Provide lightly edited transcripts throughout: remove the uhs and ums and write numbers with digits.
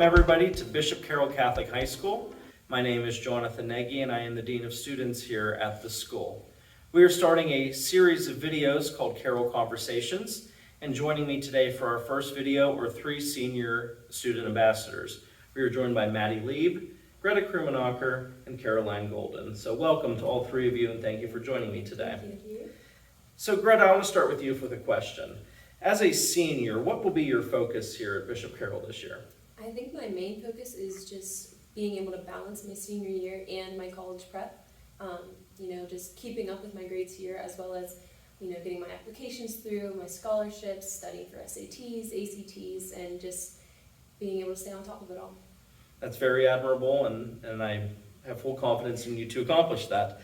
Welcome everybody to Bishop Carroll Catholic High School. My name is Jonathan Nagy and I am the Dean of Students here at the school. We are starting a series of videos called Carroll Conversations, and joining me today for our first video are three senior student ambassadors. We are joined by Maddie Lieb, Greta Krummenacher, and Caroline Golden. So welcome to all three of you and thank you for joining me today. Thank you. So Greta, I want to start with you with a question. As a senior, what will be your focus here at Bishop Carroll this year? I think my main focus is just being able to balance my senior year and my college prep. Just keeping up with my grades here, as well as, getting my applications through, my scholarships, studying for SATs, ACTs, and just being able to stay on top of it all. That's very admirable, and I have full confidence in you to accomplish that.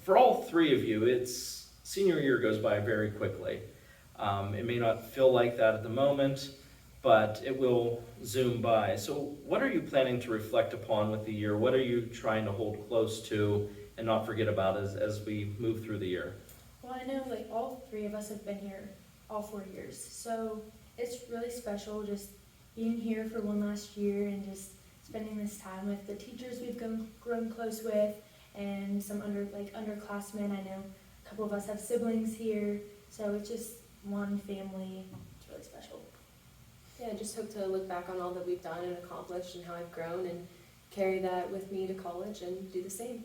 For all three of you, it's senior year goes by very quickly. It may not feel like that at the moment, but it will zoom by. So what are you planning to reflect upon with the year? What are you trying to hold close to and not forget about as we move through the year? Well, I know all three of us have been here all 4 years, so it's really special just being here for one last year and just spending this time with the teachers we've grown close with and some underclassmen. I know a couple of us have siblings here, so it's just one family. It's really special. Yeah, I just hope to look back on all that we've done and accomplished and how I've grown and carry that with me to college and do the same.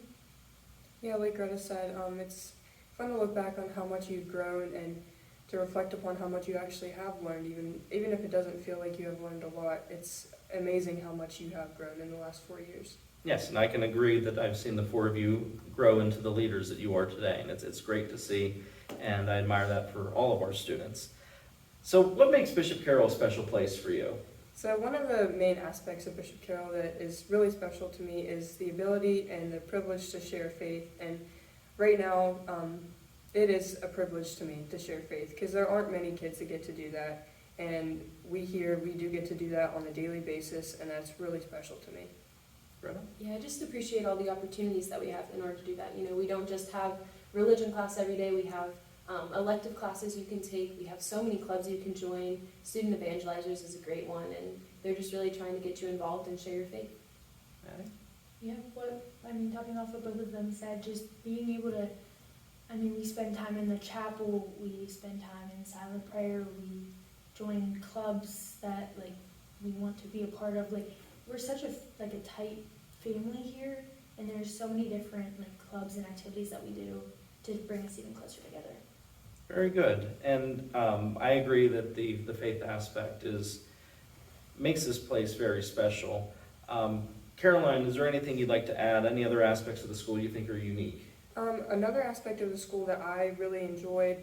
Yeah, like Greta said, it's fun to look back on how much you've grown and to reflect upon how much you actually have learned. Even if it doesn't feel like you have learned a lot, it's amazing how much you have grown in the last 4 years. Yes, and I can agree that I've seen the four of you grow into the leaders that you are today, and it's great to see, and I admire that for all of our students. So what makes Bishop Carroll a special place for you? So one of the main aspects of Bishop Carroll that is really special to me is the ability and the privilege to share faith. And right now, it is a privilege to me to share faith because there aren't many kids that get to do that. And we do get to do that on a daily basis, and that's really special to me. Greta? Yeah, I just appreciate all the opportunities that we have in order to do that. We don't just have religion class every day. We have elective classes you can take. We have so many clubs you can join. Student evangelizers is a great one, and they're just really trying to get you involved and share your faith. Maddie? Yeah, talking off what both of them said, just being able to, we spend time in the chapel, we spend time in silent prayer, we join clubs that, we want to be a part of. We're such a tight family here, and there's so many different, clubs and activities that we do to bring us even closer together. Very good. And I agree that the faith aspect makes this place very special. Caroline, is there anything you'd like to add? Any other aspects of the school you think are unique? Another aspect of the school that I really enjoyed,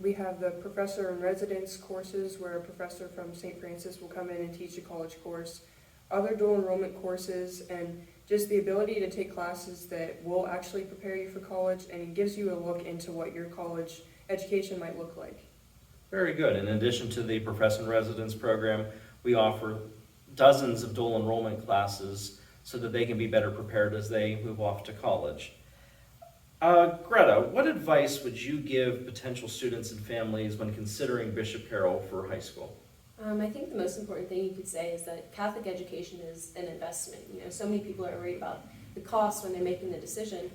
we have the professor in residence courses where a professor from St. Francis will come in and teach a college course, other dual enrollment courses, and just the ability to take classes that will actually prepare you for college, and it gives you a look into what your college education might look like. Very good. In addition to the Professor in Residence program, we offer dozens of dual enrollment classes so that they can be better prepared as they move off to college. Greta, what advice would you give potential students and families when considering Bishop Carroll for high school? I think the most important thing you could say is that Catholic education is an investment. So many people are worried about the cost when they're making the decision,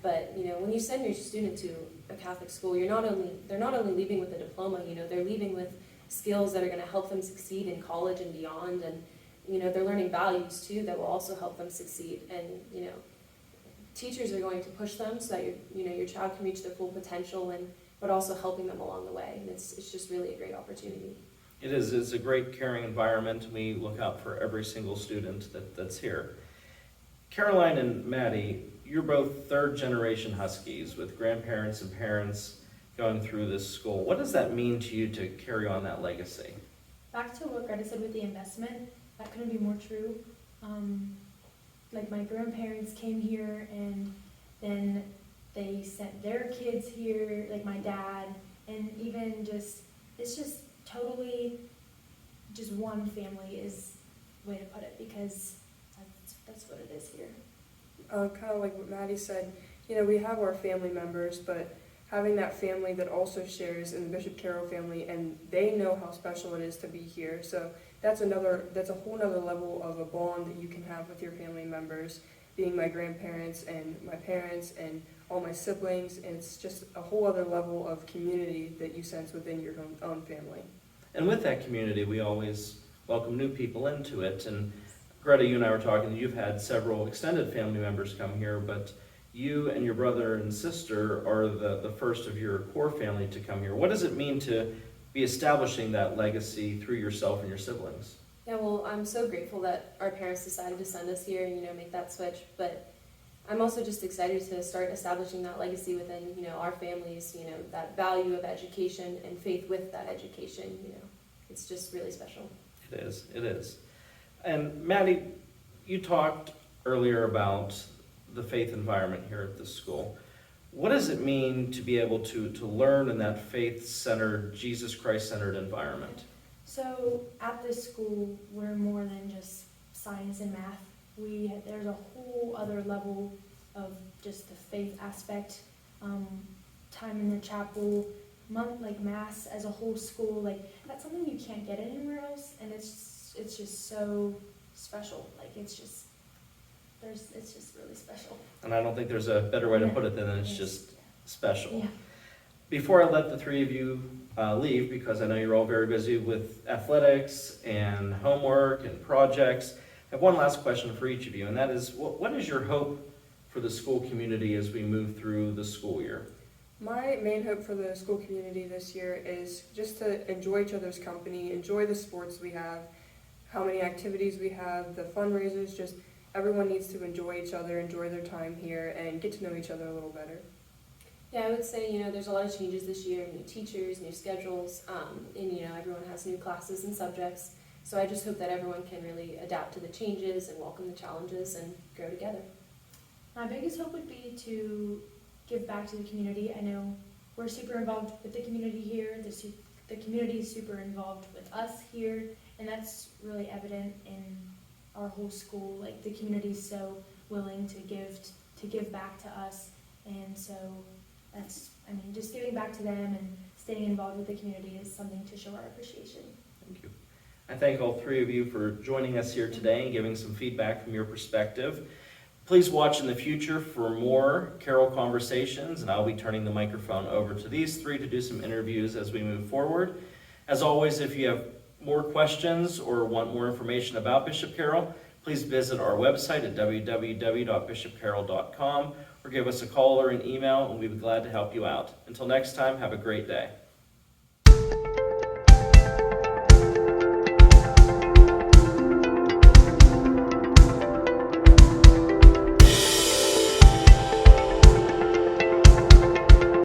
but when you send your student to a Catholic school, they're not only leaving with a diploma. They're leaving with skills that are going to help them succeed in college and beyond, and they're learning values too that will also help them succeed. And teachers are going to push them so that your child can reach their full potential, but also helping them along the way. And it's just really a great opportunity. It is. It's a great, caring environment. We look out for every single student that's here. Caroline and Maddie, you're both third-generation Huskies with grandparents and parents going through this school. What does that mean to you to carry on that legacy? Back to what Greta said with the investment, that couldn't be more true. My grandparents came here, and then they sent their kids here, my dad, and even it's just totally just one family is the way to put it, because that's what it is here. Kind of like what Maddie said, we have our family members, but having that family that also shares in the Bishop Carroll family, and they know how special it is to be here. So that's a whole nother level of a bond that you can have with your family members, being my grandparents and my parents and all my siblings, and it's just a whole other level of community that you sense within your own family. And with that community, we always welcome new people into it. And Greta, you and I were talking, you've had several extended family members come here, but you and your brother and sister are the first of your core family to come here. What does it mean to be establishing that legacy through yourself and your siblings? Yeah, well, I'm so grateful that our parents decided to send us here and, make that switch. But I'm also just excited to start establishing that legacy within, our families, that value of education and faith with that education, It's just really special. It is. And Maddie, you talked earlier about the faith environment here at the school. What does it mean to be able to learn in that faith-centered, Jesus Christ-centered environment? So at this school, we're more than just science and math. There's a whole other level of just the faith aspect, time in the chapel, like mass as a whole school. Like that's something you can't get anywhere else, and it's just so special. Like it's just really special. And I don't think there's a better way to put it than it's just special. Yeah. Before I let the three of you leave, because I know you're all very busy with athletics and homework and projects, I have one last question for each of you, and that is, what is your hope for the school community as we move through the school year? My main hope for the school community this year is just to enjoy each other's company, enjoy the sports we have, how many activities we have, the fundraisers, just everyone needs to enjoy each other, enjoy their time here, and get to know each other a little better. Yeah, I would say, there's a lot of changes this year, new teachers, new schedules, and, everyone has new classes and subjects. So I just hope that everyone can really adapt to the changes and welcome the challenges and grow together. My biggest hope would be to give back to the community. I know we're super involved with the community here. The community is super involved with us here, and that's really evident in our whole school. Like the community is so willing to give back to us, and so just giving back to them and staying involved with the community is something to show our appreciation. Thank you. I thank all three of you for joining us here today and giving some feedback from your perspective. Please watch in the future for more Carroll Conversations, and I'll be turning the microphone over to these three to do some interviews as we move forward. As always, if you have more questions or want more information about Bishop Carroll, please visit our website at www.bishopcarroll.com or give us a call or an email, and we'd be glad to help you out. Until next time, have a great day.